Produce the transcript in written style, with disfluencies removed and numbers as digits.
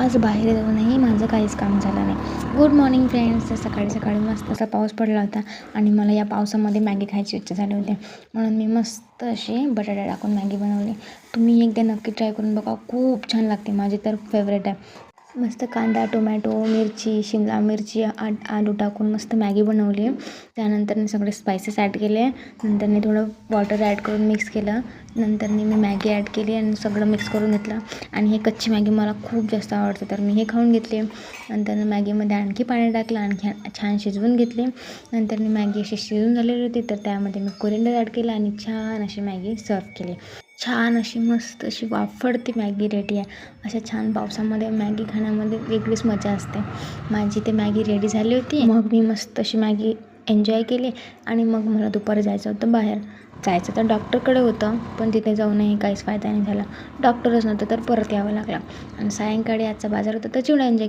आज बाहेर जाऊनही माझं काहीच काम झालं नाही. Good morning friends. तर सकाळी सकाळी मस्त असा पाऊस पडला होता आणि मला या पावसामध्ये मॅगी खायची इच्छा झाली होती, म्हणून मी मस्त अशी बटाटा टाकून मॅगी बनवली. तुम्ही एकदा नक्की ट्राय करून बघा, खूप छान लागते. माझी तर फेवरेट आहे. मस्त कांदा, टोमॅटो, मिरची, शिमला मिरची, आलू टाकून मस्त मॅगी बनवली. त्यानंतर मी सगळे स्पायसेस ॲड केले. नंतर मी थोडं वॉटर ॲड करून मिक्स केलं. नंतर मी मॅगी ॲड केली आणि सगळं मिक्स करून घेतलं. आणि हे कच्ची मॅगी मला खूप जास्त आवडते, तर मी हे खाऊन घेतले. नंतर मॅगीमध्ये आणखी पाणी टाकलं, आणखी छान शिजवून घेतले. नंतर मी मॅगी अशी शिजून झालेली होती, तर त्यामध्ये मी कोरिंडर ॲड केलं आणि छान अशी मॅगी सर्व केली. छान अशी मस्त अशी वाफडती मॅगी रेडी आहे. अशा छान पावसामध्ये मॅगी खाण्यामध्ये वेगळीच मजा असते. माझी ते मॅगी रेडी झाली होती. मग मी मस्त अशी मॅगी एन्जॉय केली आणि मग मला दुपारी जायचं होतं बाहेर. जायचं तर डॉक्टरकडे होतं, पण तिथे जाऊनही काहीच फायदा नाही झाला. डॉक्टरच नव्हतं, तर परत यावं लागलं. आणि सायंकाळी आजचा बाजार होता, तर चिवडा एन्जॉय केला.